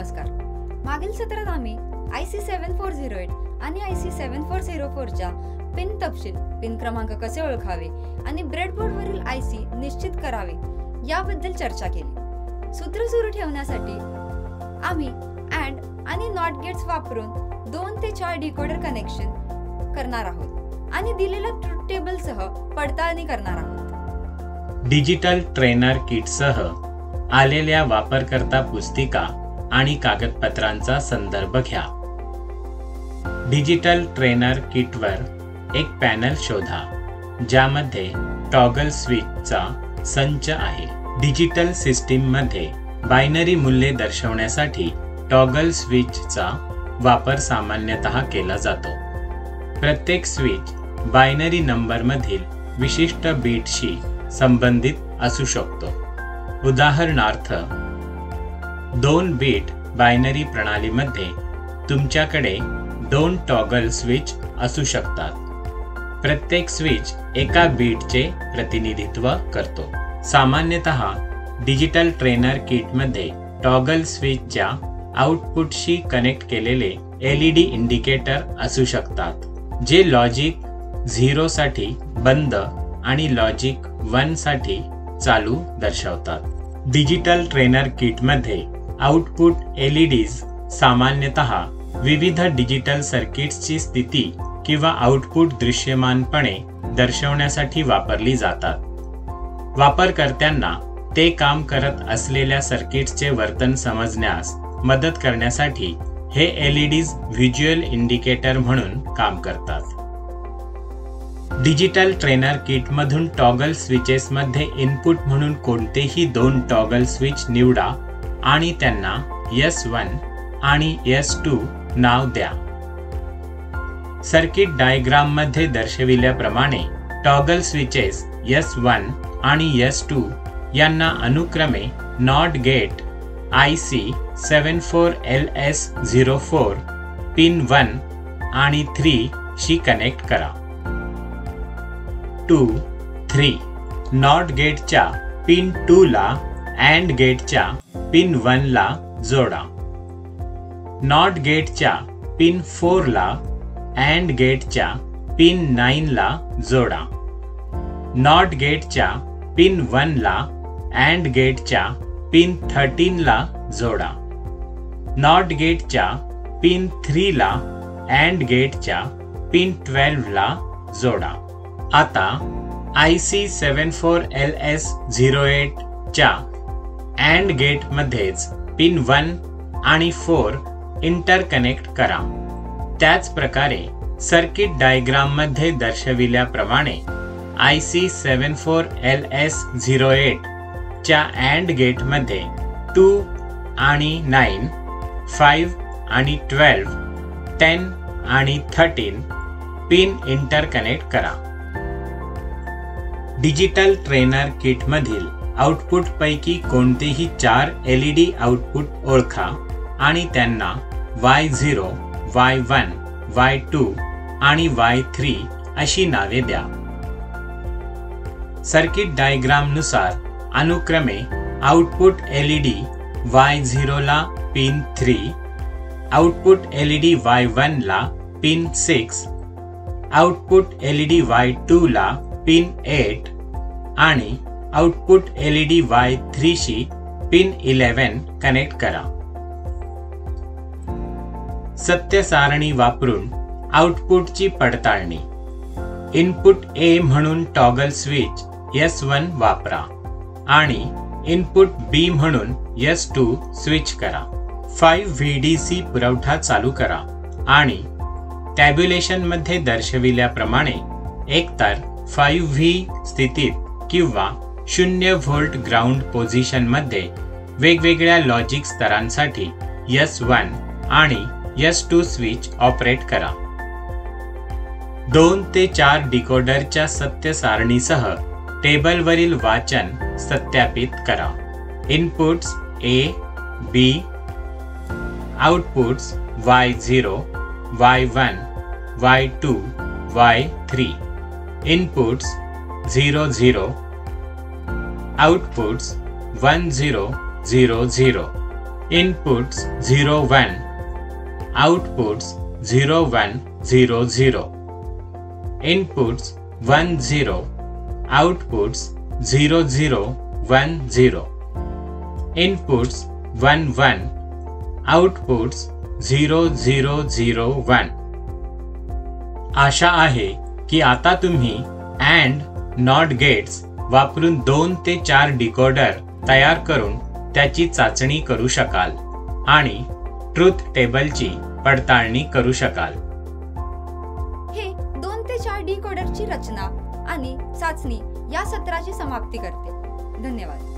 नमस्कार. मागील सत्रात आम्ही IC 7408 आणि IC 7404 च्या पिन तपशील, पिन क्रमांक कसे ओळखावे आणि ब्रेडबोर्डवरील IC निश्चित करावे याबद्दल चर्चा केली. सूत्र सुरू ठेवण्यासाठी आम्ही AND आणि NOT गेट्स वापरून 2 ते 4 डिकोडर कनेक्शन करणार आहोत आणि दिलेल्या ट्रुथ टेबल सह पडताळणी करणार आहोत. डिजिटल ट्रेनर किट सह आलेल्या वापरकर्ता पुस्तिका आणि कागदपत्रांचा संदर्भ घ्या. डिजिटल ट्रेनर किटवर एक पॅनल शोधा ज्यामध्ये टॉगल स्विचचा संच आहे. डिजिटल सिस्टीममध्ये बायनरी मूल्ये दर्शवण्यासाठी टॉगल स्विचचा वापर सामान्यतः केला जातो. प्रत्येक स्विच बायनरी नंबरमधील विशिष्ट बीटशी संबंधित असू शकतो. उदाहरणार्थ 2 बीट बायनरी प्रणालीमध्ये तुमच्याकडे 2 टॉगल स्विच असू शकतात. प्रत्येक स्विच एका बीटचे प्रतिनिधित्व करतो. सामान्यतः डिजिटल ट्रेनर किटमध्ये टॉगल स्विचच्या आउटपुटशी कनेक्ट केलेले LED इंडिकेटर असू शकतात, जे लॉजिक 0 साठी बंद आणि लॉजिक 1 साठी चालू दर्शवतात. डिजिटल ट्रेनर किटमध्ये आउटपुट LEDs सामान्यतः विविध डिजिटल सर्किट्सची स्थिती किंवा आउटपुट दृश्यमानपणे दर्शवण्यासाठी वापरली जातात. वापरकर्त्यांना ते काम करत असलेल्या सर्किट्सचे वर्तन समजण्यास मदत करण्यासाठी हे LEDs व्हिज्युअल इंडिकेटर म्हणून काम करतात. डिजिटल ट्रेनर किटमधून टॉगल स्विचेसमध्ये इनपुट म्हणून कोणतेही 2 टॉगल स्विच निवडा आणि त्यांना S1 आणि S2 नाव द्या. सर्किट डायग्राममध्ये दर्शविल्याप्रमाणे टॉगल स्विचेस S1 आणि S2 यांना अनुक्रमे NOT gate IC 74LS04 pin 1 आणि 3 शी कनेक्ट करा. 2, 3 NOT गेटच्या पिन 2 ला AND गेटच्या पिन 1 ला जोडा. NOT गेटच्या पिन 4 ला AND गेटच्या पिन 9 ला जोडा. NOT गेटच्या पिन 1 ला AND गेटच्या पिन 13 ला जोडा. NOT गेटच्या पिन 3 ला AND गेटच्या पिन 12 ला जोडा. आता IC 74LS08 च्या AND गेट मध्येच पिन 1 आणि 4 इंटरकनेक्ट करा. त्याच प्रकारे सर्किट डायग्राम मध्ये दर्शविल्याप्रमाणे IC 74LS08 च्या AND गेट मध्ये 2 आणि 9, 5 आणि 12, 10 आणि 13 पिन इंटरकनेक्ट करा. डिजिटल ट्रेनर किट मधील आउटपुट पैकी कोणतेही 4 LED आउटपुट ओळखा आणि त्यांना Y0, Y1, Y2 आणि Y3 अशी नावे द्या. सर्किट डायग्राम नुसार अनुक्रमे आउटपुट LED Y0 ला पिन 3, आउटपुट LED Y1 ला पिन 6, आउटपुट LED Y2 ला पिन 8 आणि आउटपुट LED Y3 शी पिन 11 कनेक्ट करा. सत्य सारणी वापरून आउटपुटची पडताळणी. इनपुट A म्हणून टॉगल स्विच S1 वापरा आणि इनपुट B म्हणून S2 स्विच करा. 5 VDC पुरवठा चालू करा आणि टॅब्युलेशन मध्ये दर्शविल्याप्रमाणे एकतर 5V स्थितीत किंवा 0 व्होल्ट ग्राउंड पोझिशन मध्ये वेगवेगळ्या लॉजिक स्तरांसाठी S1 आणि S2 स्विच ऑपरेट करा. 2 ते 4 डिकोडरच्या सत्य सारणीसह टेबलवरील वाचन सत्यापित करा. Inputs A, B, outputs Y0, Y1, Y2, Y3, inputs 0, 0, outputs 1, 0, 0, 0, Inputs 0 1, outputs 0 1 0 0. Inputs 1 0, outputs 0 0 1 0. Inputs 1 1, outputs 0 0 0 1. आशा आहे की आता तुम्ही अँड नॉट गेट्स वापरून 2 ते 4 डिकोडर तयार करून त्याची चाचणी करू शकाल आणि ट्रुथ टेबलची पडताळणी करू शकाल. हे 2 ते 4 डिकोडरची रचना आणि चाचणी या सत्राची समाप्ती करते. धन्यवाद.